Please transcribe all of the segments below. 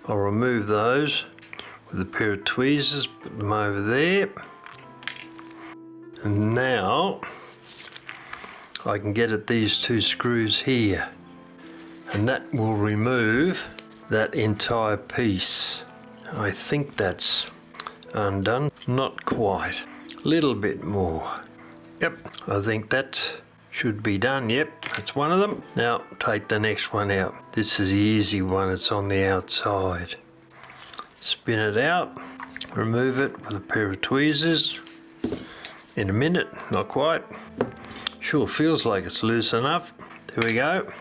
I'll remove those with a pair of tweezers, put them over there. And now I can get at these two screws here, and that will remove that entire piece. I think that's undone. Not quite. A little bit more. Yep, I think that should be done. Yep, that's one of them. Now take the next one out. This is the easy one, it's on the outside. Spin it out, remove it with a pair of tweezers. In a minute, not quite. Sure feels like it's loose enough. There we go.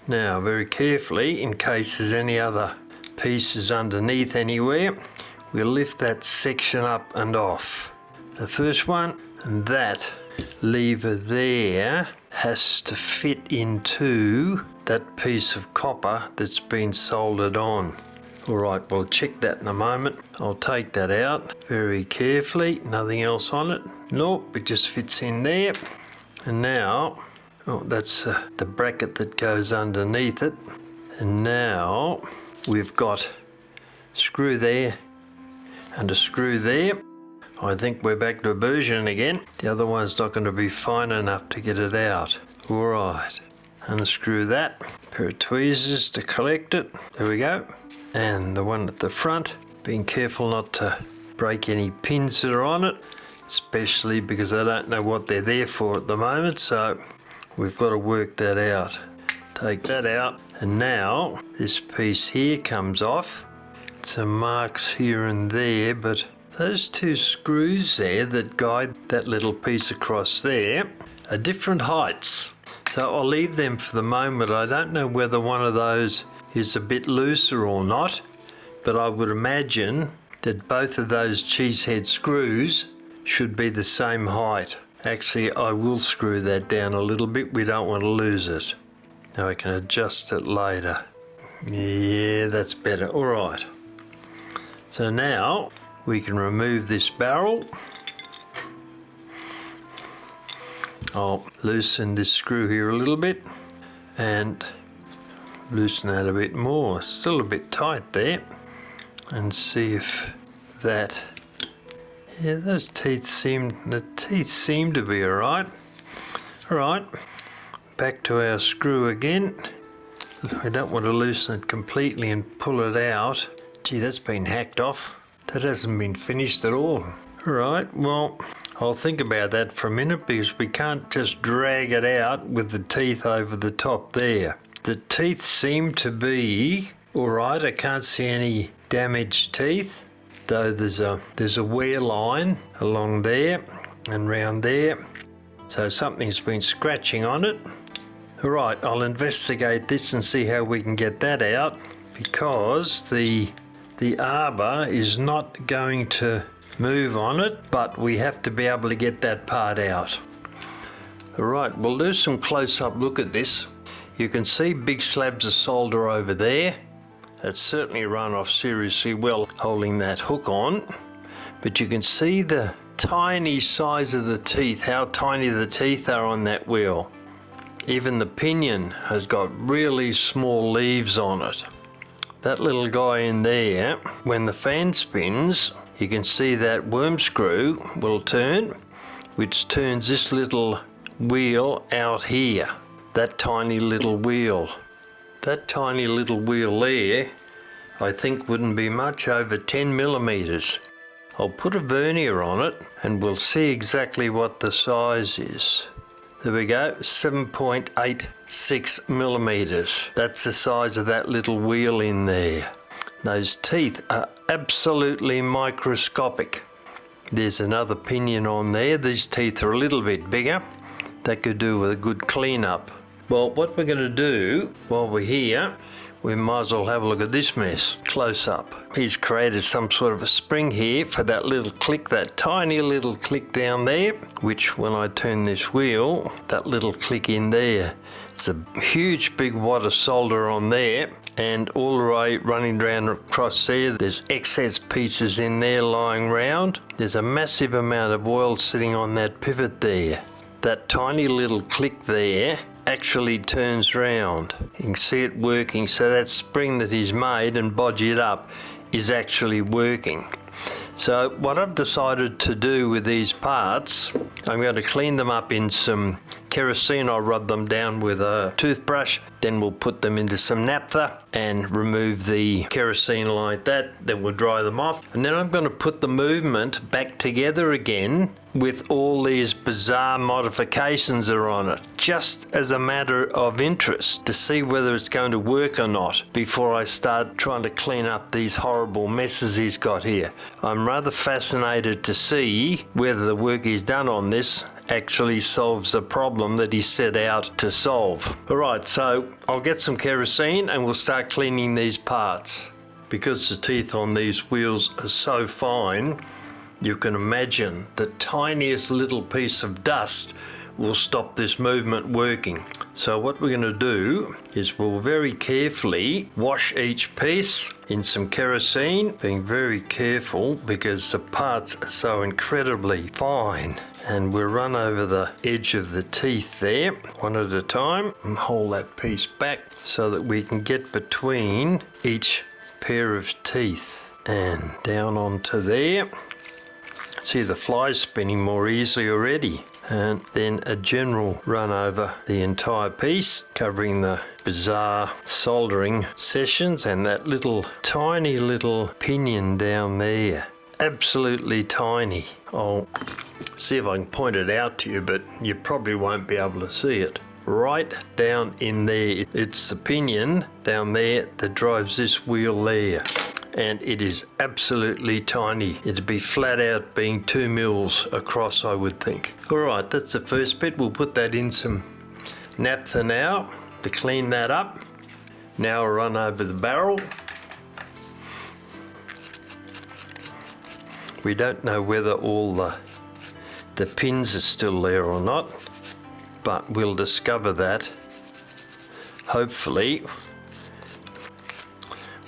Now very carefully, in case there's any other pieces underneath anywhere, we'll lift that section up and off. The first one, and that lever there has to fit into that piece of copper that's been soldered on. Alright, we'll check that in a moment. I'll take that out very carefully. Nothing else on it. Nope, it just fits in there. And now, oh, that's the bracket that goes underneath it. And now we've got a screw there and a screw there. I think we're back to version again. The other one's not going to be fine enough to get it out. Alright, unscrew that. Pair of tweezers to collect it. There we go. And the one at the front, being careful not to break any pins that are on it, especially because I don't know what they're there for at the moment, so we've got to work that out. Take that out, and now this piece here comes off. Some marks here and there, but those two screws there that guide that little piece across there are different heights. So I'll leave them for the moment. I don't know whether one of those is a bit looser or not, but I would imagine that both of those cheesehead screws should be the same height. Actually, I will screw that down a little bit. We don't want to lose it. Now I can adjust it later. Yeah, that's better. All right. So now we can remove this barrel. I'll loosen this screw here a little bit and loosen that a bit more. Still a bit tight there. And see if that, yeah, those teeth seem to be alright. Alright, back to our screw again. We don't want to loosen it completely and pull it out. Gee, that's been hacked off. That hasn't been finished at all. Alright, well, I'll think about that for a minute because we can't just drag it out with the teeth over the top there. The teeth seem to be alright. I can't see any damaged teeth, though there's a wear line along there and round there. So something's been scratching on it. Alright, I'll investigate this and see how we can get that out, because the arbor is not going to move on it, but we have to be able to get that part out. Alright, we'll do some close-up look at this. You can see big slabs of solder over there. That's certainly run off seriously well holding that hook on. But you can see the tiny size of the teeth, how tiny the teeth are on that wheel. Even the pinion has got really small leaves on it. That little guy in there, when the fan spins, you can see that worm screw will turn, which turns this little wheel out here. That tiny little wheel. That tiny little wheel there, I think wouldn't be much over 10 millimeters. I'll put a vernier on it and we'll see exactly what the size is. There we go, 7.86 millimeters. That's the size of that little wheel in there. Those teeth are absolutely microscopic. There's another pinion on there. These teeth are a little bit bigger. That could do with a good clean-up. Well, what we're going to do while we're here, we might as well have a look at this mess close up. He's created some sort of a spring here for that little click, that tiny little click down there, which when I turn this wheel, that little click in there. It's a huge big wad of solder on there, and all the way running down across there, there's excess pieces in there lying around. There's a massive amount of oil sitting on that pivot there. That tiny little click there actually turns round. You can see it working, so that spring that he's made and bodged up is actually working. So what I've decided to do with these parts, I'm going to clean them up in some kerosene. I'll rub them down with a toothbrush, then we'll put them into some naphtha and remove the kerosene like that. Then we'll dry them off, and then I'm going to put the movement back together again with all these bizarre modifications that are on it, just as a matter of interest to see whether it's going to work or not before I start trying to clean up these horrible messes he's got here. I'm rather fascinated to see whether the work he's done on this actually solves the problem that he set out to solve. Alright, so I'll get some kerosene and we'll start cleaning these parts. Because the teeth on these wheels are so fine, you can imagine the tiniest little piece of dust will stop this movement working. So what we're going to do is we'll very carefully wash each piece in some kerosene, being very careful because the parts are so incredibly fine. And we'll run over the edge of the teeth there, one at a time, and hold that piece back so that we can get between each pair of teeth and down onto there. See the flies spinning more easily already. And then a general run over the entire piece, covering the bizarre soldering sessions and that little tiny little pinion down there. Absolutely tiny. I'll see if I can point it out to you, but you probably won't be able to see it. Right down in there, it's the pinion down there that drives this wheel there. And it is absolutely tiny. It'd be flat out being 2 mils across, I would think. Alright, that's the first bit. We'll put that in some naphtha now to clean that up. Now I'll run over the barrel. We don't know whether all the pins are still there or not, but we'll discover that hopefully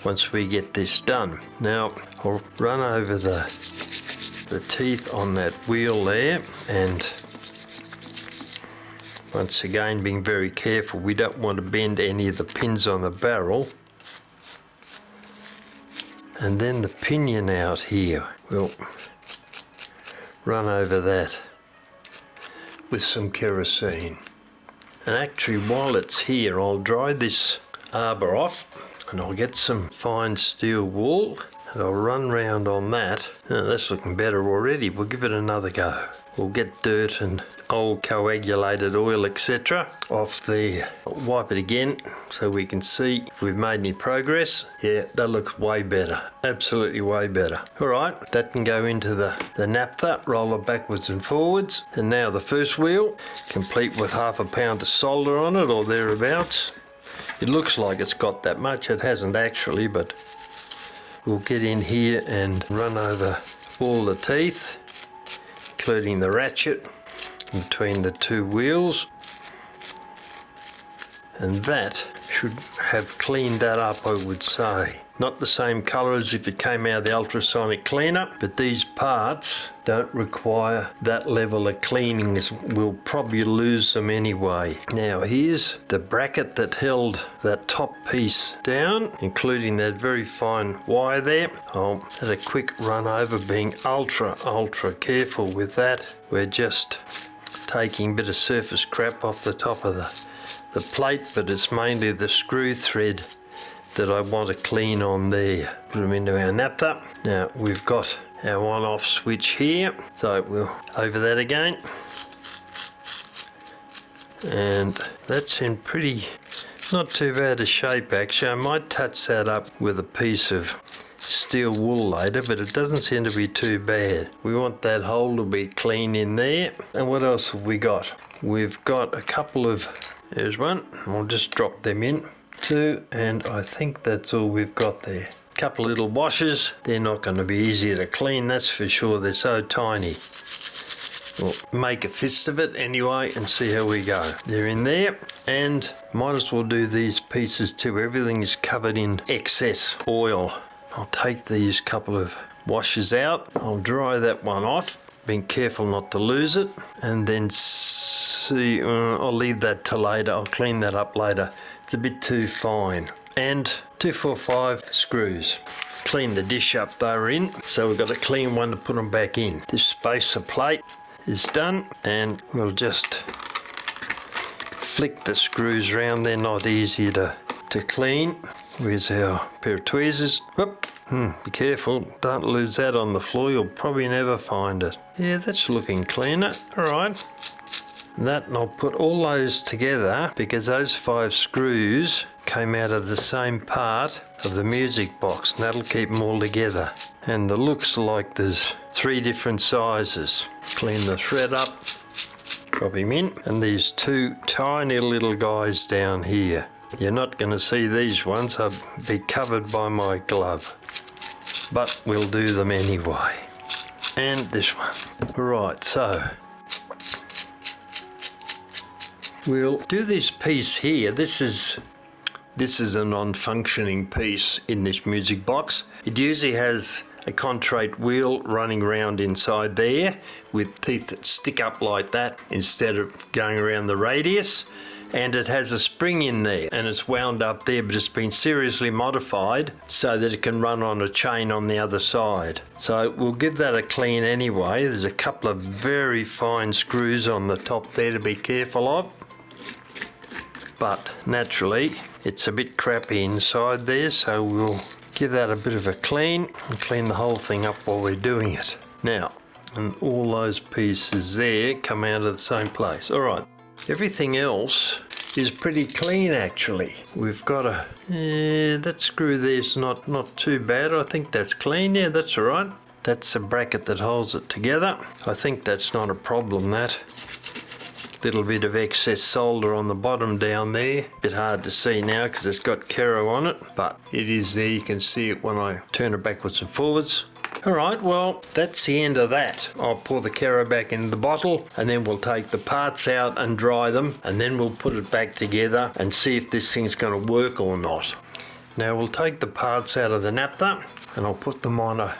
once we get this done. Now I'll run over the teeth on that wheel there, and once again being very careful, we don't want to bend any of the pins on the barrel. And then the pinion out here, we'll run over that with some kerosene. And actually while it's here, I'll dry this arbor off and I'll get some fine steel wool and I'll run round on that. Now, that's looking better already. We'll give it another go. We'll get dirt and old coagulated oil, etc. off there. I'll wipe it again so we can see if we've made any progress. Yeah, that looks way better. Absolutely way better. Alright, that can go into the naphtha, roll it backwards and forwards. And now the first wheel, complete with 1/2 pound of solder on it or thereabouts. It looks like it's got that much. It hasn't actually, but we'll get in here and run over all the teeth, including the ratchet between the 2 wheels, and that should have cleaned that up, I would say. Not the same colour as if it came out of the ultrasonic cleaner, but these parts don't require that level of cleaning. We'll probably lose them anyway. Now here's the bracket that held that top piece down, including that very fine wire there. I'll have a quick run over, being ultra careful with that. We're just taking a bit of surface crap off the top of the plate, but it's mainly the screw thread that I want to clean on there. Put them into our naphtha. Now we've got our on-off switch here, so we'll over that again, and that's in pretty not too bad a shape actually. I might touch that up with a piece of steel wool later, but it doesn't seem to be too bad. We want that hole to be clean in there. And what else have we got? We've got a couple of, there's one, we'll just drop them in. 2, and I think that's all we've got there. Couple of little washers. They're not going to be easy to clean, that's for sure. They're so tiny. We'll make a fist of it anyway and see how we go. They're in there, and might as well do these pieces too. Everything is covered in excess oil. I'll take these couple of washers out. I'll dry that one off. being careful not to lose it. And then see, I'll leave that till later. I'll clean that up later. It's a bit too fine. And 245 screws. Clean the dish up they're in, so we've got a clean one to put them back in. This spacer plate is done, and we'll just flick the screws around. They're not easy to clean. Where's our pair of tweezers? Whoop. Be careful, don't lose that on the floor, you'll probably never find it. Yeah, that's looking cleaner. Alright. That, and I'll put all those together because those 5 screws came out of the same part of the music box, and that'll keep them all together. And the looks like there's 3 different sizes. Clean the thread up, drop him in, and these 2 tiny little guys down here. You're not going to see these ones, I'll be covered by my glove, but we'll do them anyway. And this one. Right, so we'll do this piece here. This is a non-functioning piece in this music box. It usually has a contrate wheel running around inside there with teeth that stick up like that instead of going around the radius. And it has a spring in there, and it's wound up there, but it's been seriously modified so that it can run on a chain on the other side. So we'll give that a clean anyway. There's a couple of very fine screws on the top there to be careful of, but naturally it's a bit crappy inside there, so we'll give that a bit of a clean and clean the whole thing up while we're doing it. Now, and all those pieces there come out of the same place. All right. Everything else is pretty clean actually. We've got that screw there's not too bad. I think that's clean. Yeah, that's all right. That's a bracket that holds it together. I think that's not a problem, that. Little bit of excess solder on the bottom down there. Bit hard to see now because it's got kero on it, but it is there. You can see it when I turn it backwards and forwards. Alright, well, that's the end of that. I'll pour the kero back into the bottle, and then we'll take the parts out and dry them, and then we'll put it back together and see if this thing's going to work or not. Now we'll take the parts out of the naptha, and I'll put them on a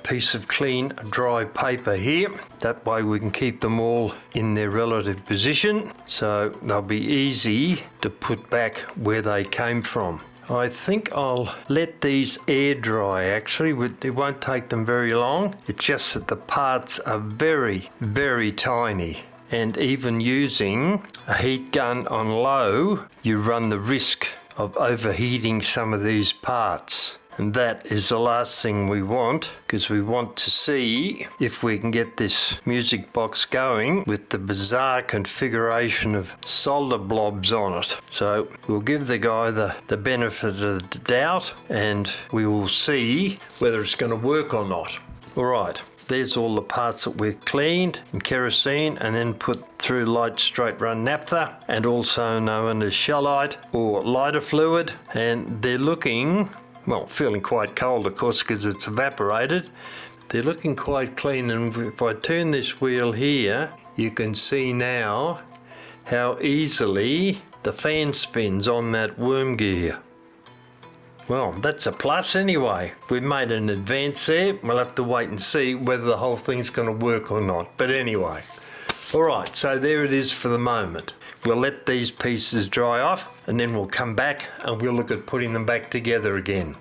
piece of clean dry paper here. That way we can keep them all in their relative position, so they'll be easy to put back where they came from. I think I'll let these air dry actually. It won't take them very long. It's just that the parts are very, very tiny. And even using a heat gun on low, you run the risk of overheating some of these parts. And that is the last thing we want, because we want to see if we can get this music box going with the bizarre configuration of solder blobs on it. So we'll give the guy the benefit of the doubt, and we will see whether it's going to work or not. Alright, there's all the parts that we've cleaned in kerosene and then put through light straight run naphtha, and also known as shellite or lighter fluid, and they're looking, well, feeling quite cold of course because it's evaporated. They're looking quite clean, and if I turn this wheel here, you can see now how easily the fan spins on that worm gear. Well, that's a plus anyway. We've made an advance there. We'll have to wait and see whether the whole thing's going to work or not. But anyway, alright, so there it is for the moment. We'll let these pieces dry off, and then we'll come back and we'll look at putting them back together again.